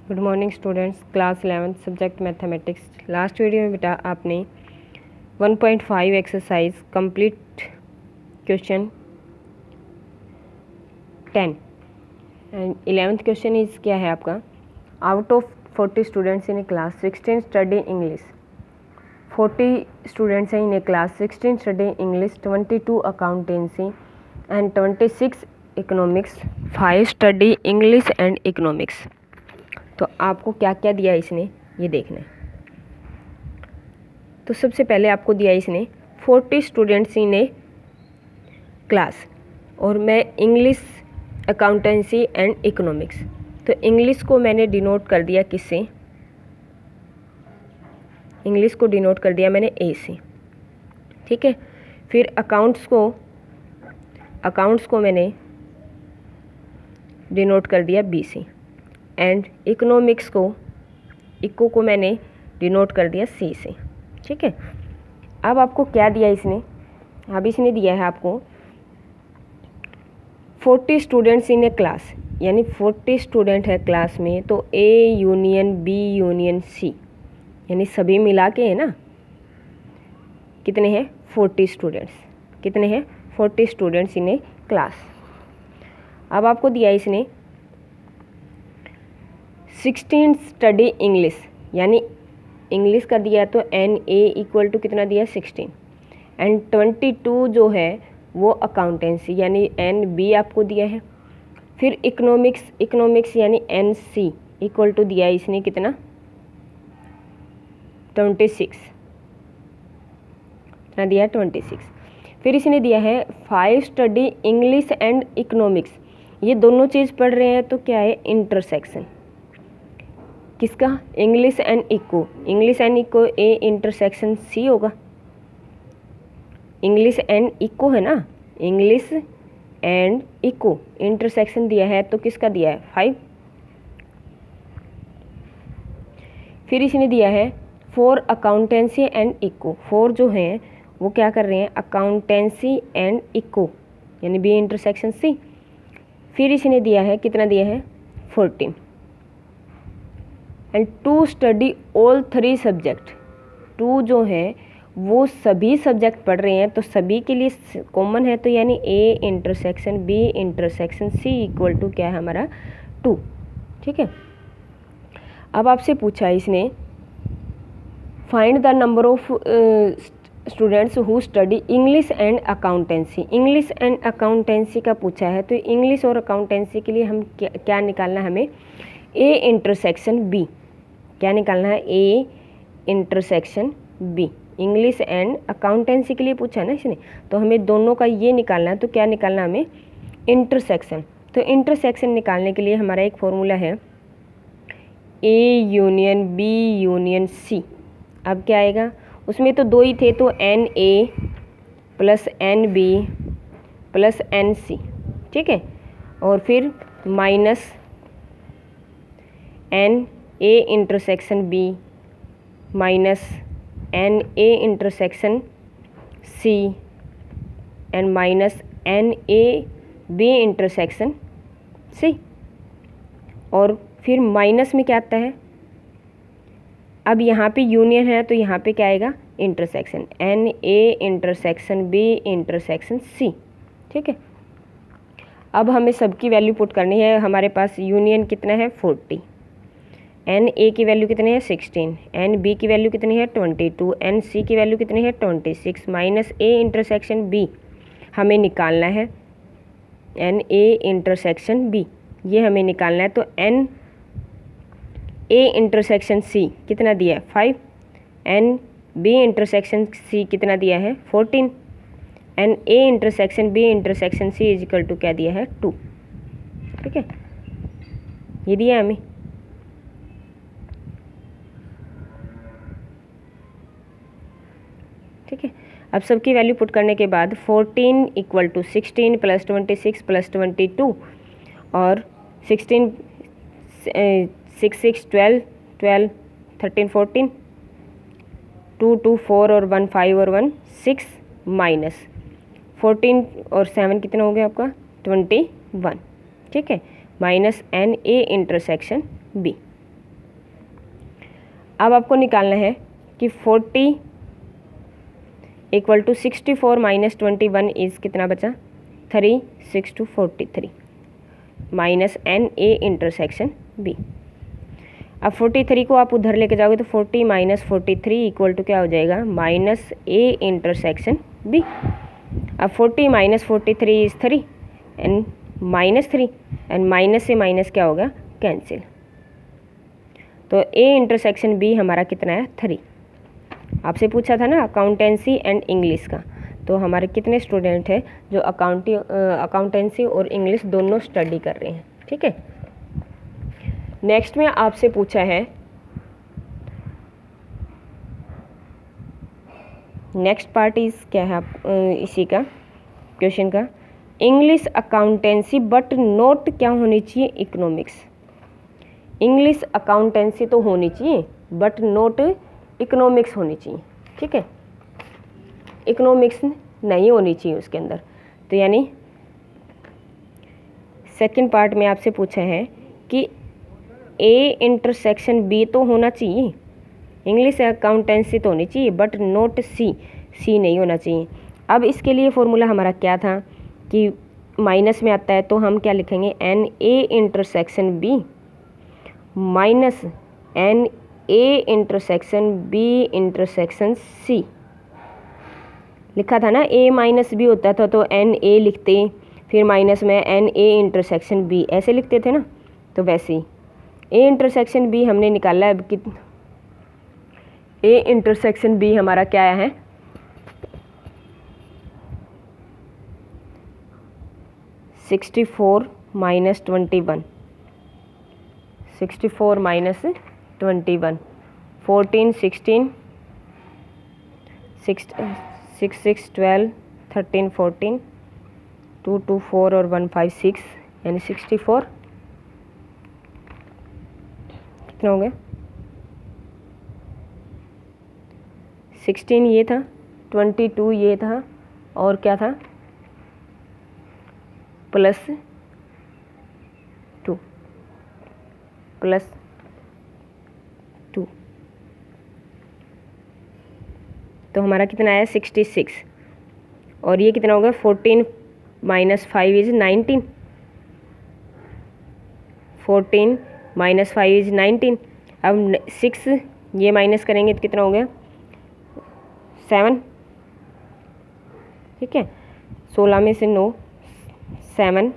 Good morning students, class 11 subject mathematics. Last video में बेटा आपने 1.5 exercise complete question 10 and 11th question is क्या है आपका, out of 40 students in a class 16 study English. 40 students हैं in a class 16 study English, 22 accountancy and 26 economics, 5 study English and economics. तो आपको क्या क्या दिया इसने ये देखना है। तो सबसे पहले आपको दिया इसने 40 स्टूडेंट्स इन ए क्लास और मैं इंग्लिश, अकाउंटेंसी एंड इकोनॉमिक्स। तो इंग्लिश को मैंने डिनोट कर दिया किससे, इंग्लिश को डिनोट कर दिया मैंने ए से, ठीक है। फिर अकाउंट्स को मैंने डिनोट कर दिया बी से एंड इकोनॉमिक्स को मैंने डिनोट कर दिया सी से, ठीक है। अब आपको क्या दिया इसने, अब इसने दिया है आपको 40 स्टूडेंट्स इन ए क्लास, यानी 40 स्टूडेंट है क्लास में, तो A union B union C यानी सभी मिला के है ना, कितने हैं 40 स्टूडेंट्स, कितने हैं 40 स्टूडेंट्स इन ए क्लास। अब आपको दिया इसने 16 स्टडी इंग्लिश, यानी इंग्लिश का दिया तो एन ए इक्वल टू कितना दिया 16 एंड 22 जो है वो अकाउंटेंसी यानी एन बी आपको दिया है। फिर इकोनॉमिक्स यानी एन सी इक्वल टू दिया इसने कितना 26, कितना दिया 26। फिर इसने दिया है 5 स्टडी इंग्लिश एंड इकोनॉमिक्स। ये दोनों चीज़ पढ़ रहे हैं तो क्या है इंटरसेक्शन किसका, English and eco A intersection C होगा। इंग्लिश एंड इको है ना, इंग्लिश एंड इको इंटरसेक्शन दिया है तो किसका दिया है 5। फिर इसने दिया है 4 अकाउंटेंसी एंड इको, 4 जो हैं वो क्या कर रहे हैं अकाउंटेंसी एंड इको यानी बी इंटरसेक्शन सी। फिर इसने दिया है कितना दिया है 14 एंड 2 स्टडी ऑल 3 सब्जेक्ट। 2 जो है वो सभी सब्जेक्ट पढ़ रहे हैं तो सभी के लिए कॉमन है, तो यानी A intersection B intersection C equal to क्या है हमारा 2, ठीक है। अब आपसे पूछा इसने find the number of students who study English and accountancy. English and accountancy का पूछा है तो इंग्लिश और अकाउंटेंसी के लिए हम क्या निकालना है, हमें ए इंटरसेक्शन बी, क्या निकालना है A intersection B. English and accountancy के लिए पूछा है ना इसने, तो हमें दोनों का ये निकालना है, तो क्या निकालना हमें इंटरसेक्शन। तो इंटरसेक्शन निकालने के लिए हमारा एक फॉर्मूला है A union B union C. अब क्या आएगा, उसमें तो 2 ही थे तो N A plus N B plus N C, ठीक है। और फिर minus N A intersection B minus N A intersection C and minus N A B intersection C. और फिर माइनस में क्या आता है, अब यहाँ पे यूनियन है तो यहाँ पे क्या आएगा intersection, N A intersection B intersection C, ठीक है। अब हमें सबकी वैल्यू पुट करनी है। हमारे पास यूनियन कितना है 40, एन ए की वैल्यू कितनी है 16, एन बी की वैल्यू कितनी है 22, एन सी की वैल्यू कितनी है 26 माइनस ए इंटरसेक्शन बी हमें निकालना है, एन ए इंटरसेक्शन बी ये हमें निकालना है। तो एन ए इंटरसेक्शन सी कितना दिया है 5, एन बी इंटरसेक्शन सी कितना दिया है 14, N A intersection B intersection C is equal to क्या दिया है 2, ठीक है। ये दिया हमें, ठीक है। अब सबकी वैल्यू पुट करने के बाद 14 इक्वल टू 16 प्लस 26 प्लस 22 और 16 6 6 12 12 13 14 2 2 4 और 1 5 और 1 6 माइनस 14 और 7 कितना हो गया आपका 21, ठीक है, minus N A intersection B. अब आपको निकालना है कि 40 इक्वल टू 64 माइनस 21 इज़ कितना बचा 3, 6 to 43 minus N A intersection B. अब 43 को आप उधर लेके जाओगे तो 40 माइनस 43 इक्वल टू क्या हो जाएगा माइनस ए इंटरसेक्शन बी। अब 40 minus 43 is 3 and minus 3 and minus से माइनस क्या होगा कैंसिल। तो ए इंटरसेक्शन बी हमारा कितना है 3। आपसे पूछा था ना अकाउंटेंसी एंड इंग्लिश का, तो हमारे कितने स्टूडेंट हैं जो अकाउंटेंसी और इंग्लिश दोनों स्टडी कर रहे हैं। ठीक है, नेक्स्ट में आपसे पूछा है, नेक्स्ट पार्ट इज क्या है आप इसी का क्वेश्चन का, इंग्लिश अकाउंटेंसी बट नोट क्या होनी चाहिए इकोनॉमिक्स। इंग्लिश अकाउंटेंसी तो होनी चाहिए बट नोट इकोनॉमिक्स होनी चाहिए। ठीक है, इकोनॉमिक्स नहीं होनी चाहिए उसके अंदर। तो यानी सेकंड पार्ट में आपसे पूछा है कि ए इंटरसेक्शन बी तो होना चाहिए, इंग्लिश अकाउंटेंसी तो होनी चाहिए बट नोट सी, सी नहीं होना चाहिए। अब इसके लिए फॉर्मूला हमारा क्या था कि माइनस में आता है तो हम क्या लिखेंगे N A intersection B minus N A intersection B intersection C. लिखा था ना ए माइनस बी होता था तो एन ए लिखते, फिर माइनस में एन ए इंटरसेक्शन बी ऐसे लिखते थे ना, तो वैसे ही ए इंटरसेक्शन बी हमने निकाला है। अब कि ए इंटरसेक्शन बी हमारा क्या है 64 माइनस 21, 64 माइनस 21, 14 16 6 6 12 13 14 2 2 4 और 1 5 6 यानी 64 कितना हो गया 16 ये था, 22 ये था और क्या था प्लस 2 प्लस 2, तो हमारा कितना आया 66 और ये कितना होगा 14 माइनस 5 इज 19, 14 माइनस 5 इज 19। अब 6 ये माइनस करेंगे तो कितना हो गया 7। ठीक है, 16 में से 9 7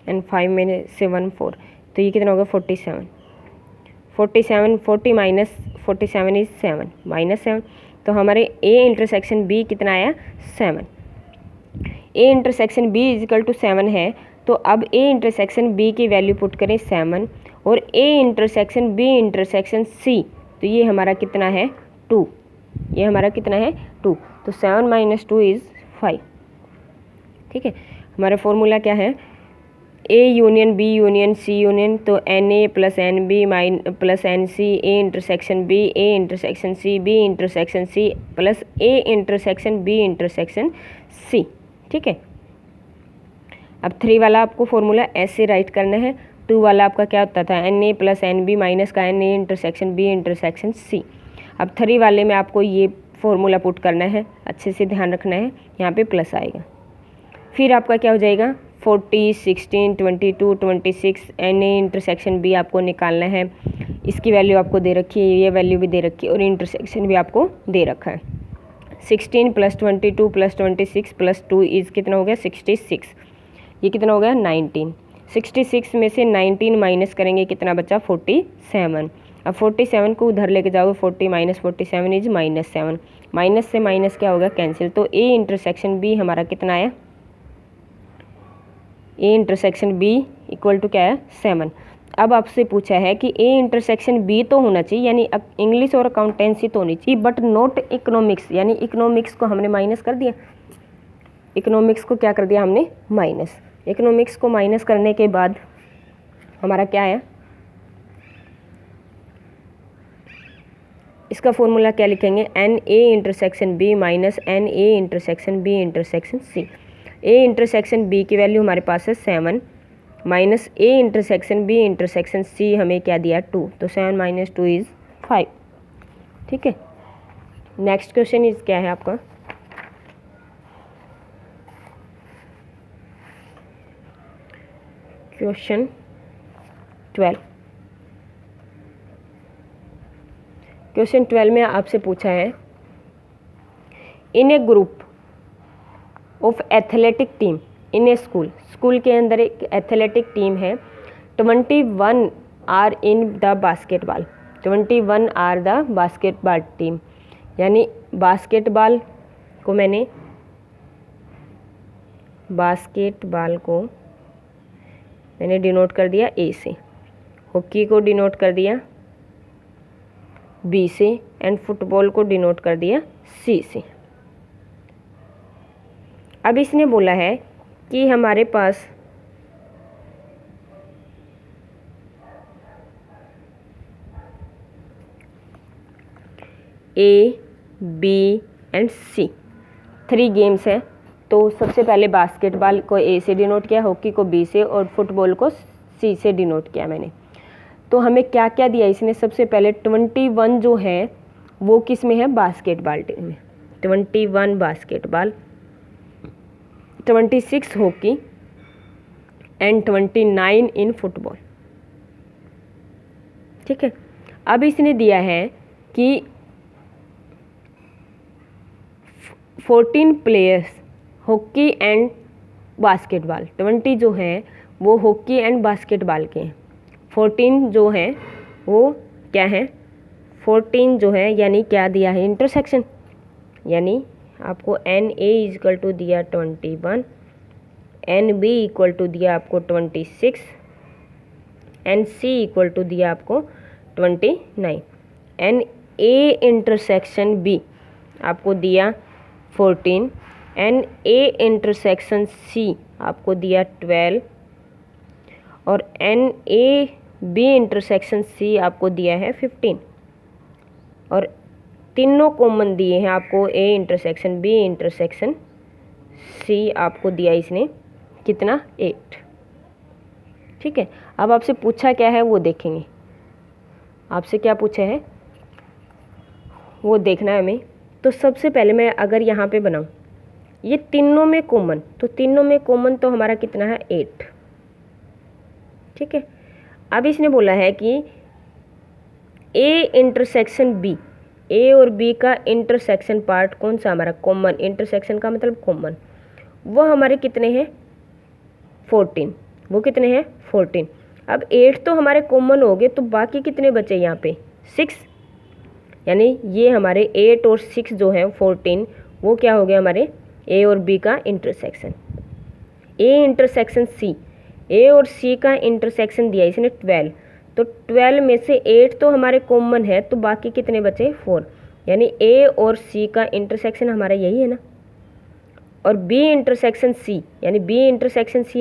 एंड 5 में से 1 4, तो ये कितना होगा 47। 47 40 माइनस 47 इज 7 माइनस 7, तो हमारे ए इंटरसेक्शन बी कितना आया 7। A intersection B is equal to 7 है, तो अब ए इंटरसेक्शन बी की वैल्यू पुट करें 7 और A intersection B intersection C, तो ये हमारा कितना है 2, ये हमारा कितना है 2, तो 7 माइनस 2 इज़ 5। ठीक है, हमारा फॉर्मूला क्या है A union B union C union, तो N A plus N B plus N C A intersection B A intersection C B intersection C plus A intersection B intersection C. ठीक है, अब 3 वाला आपको फॉर्मूला ऐसे right करना है, 2 वाला आपका क्या होता था n A plus N B minus का n A intersection B intersection C. अब 3 वाले में आपको ये फॉर्मूला पुट करना है, अच्छे से ध्यान रखना है, यहाँ पे प्लस आएगा, फिर आपका क्या हो जाएगा 40 16 22 26 एन ए इंटरसेक्शन बी आपको निकालना है, इसकी वैल्यू आपको दे रखी है, ये वैल्यू भी दे रखी है और इंटरसेक्शन भी आपको दे रखा है। 16 प्लस 22 प्लस 26 प्लस 2 इज़ कितना हो गया 66, ये कितना हो गया 19। 66 में से 19 माइनस करेंगे कितना बचा 47। अब 47 को उधर लेके जाओगे 40 माइनस 47 इज -7, माइनस से माइनस क्या होगा कैंसिल, तो ए इंटरसेक्शन बी हमारा कितना आया A intersection B equal to क्या है 7। अब आपसे पूछा है कि ए इंटरसेक्शन बी तो होना चाहिए यानी इंग्लिश और अकाउंटेंसी तो होनी चाहिए बट नॉट इकोनॉमिक्स, यानी इकोनॉमिक्स को हमने माइनस कर दिया, इकोनॉमिक्स को क्या कर दिया हमने माइनस। इकोनॉमिक्स को माइनस करने के बाद हमारा क्या है, इसका फॉर्मूला क्या लिखेंगे N A intersection B minus N A intersection B intersection C. A intersection B की वैल्यू हमारे पास है 7 minus A intersection B intersection C हमें क्या दिया 2, तो 7 - 2 इज़ 5। ठीक है, नेक्स्ट क्वेश्चन इज क्या है आपका, क्वेश्चन 12। क्वेश्चन 12 में आपसे पूछा है, in a group of athletic team in a school के अंदर एक एथलेटिक टीम है, 21 are in the basketball, 21 are the basketball team, यानी बास्केटबॉल को मैंने डिनोट कर दिया ए से, हॉकी को डिनोट कर दिया बी से, एंड फुटबॉल को डिनोट कर दिया सी से। अब इसने बोला है कि हमारे पास A B and C 3 games हैं, तो सबसे पहले बास्केटबॉल को ए से डिनोट किया, हॉकी को बी से और फुटबॉल को सी से डिनोट किया मैंने। तो हमें क्या क्या दिया इसने, सबसे पहले 21 जो है वो किस में है, बास्केटबॉल टीम में, 21 basketball, 26 hockey and 29 in football. ठीक है, अब इसने दिया है कि 14 प्लेयर्स हॉकी एंड बास्केटबॉल, 20 जो हैं वो हॉकी एंड बास्केटबॉल के हैं, 14 जो हैं वो क्या हैं, 14 जो है यानी क्या दिया है, इंटरसेक्शन, यानी आपको एन ए इक्वल टू दिया 21, एन बी इक्वल टू दिया आपको 26, एन सी इक्वल टू दिया आपको 29, एन ए इंटरसेक्शन बी आपको दिया 14, एन ए इंटरसेक्शन सी आपको दिया 12, और N A B intersection C आपको दिया है 15, और तीनों कॉमन दिए हैं आपको, A intersection B intersection C आपको दिया इसने कितना, 8। ठीक है, अब आपसे पूछा क्या है वो देखेंगे, आपसे क्या पूछा है वो देखना है हमें। तो सबसे पहले मैं अगर यहाँ पे बनाऊँ ये तीनों में कॉमन, तो तीनों में कॉमन तो हमारा कितना है, 8। ठीक है, अब इसने बोला है कि ए इंटरसेक्शन बी, ए और बी का इंटरसेक्शन पार्ट कौन सा हमारा, कॉमन, इंटरसेक्शन का मतलब कॉमन, वो हमारे कितने हैं 14, वो कितने हैं 14। अब 8 तो हमारे कॉमन हो गए, तो बाकी कितने बचे यहाँ पे 6, यानी ये हमारे 8 और 6 जो है 14, वो क्या हो गया हमारे ए और बी का इंटरसेक्शन। ए इंटरसेक्शन सी, ए और सी का इंटरसेक्शन दिया इसने 12, तो 12 में से 8 तो हमारे कॉमन है, तो बाकी कितने बचे 4, यानी ए और सी का इंटरसेक्शन हमारा यही है ना, और बी इंटरसेक्शन सी, यानी बी इंटरसेक्शन सी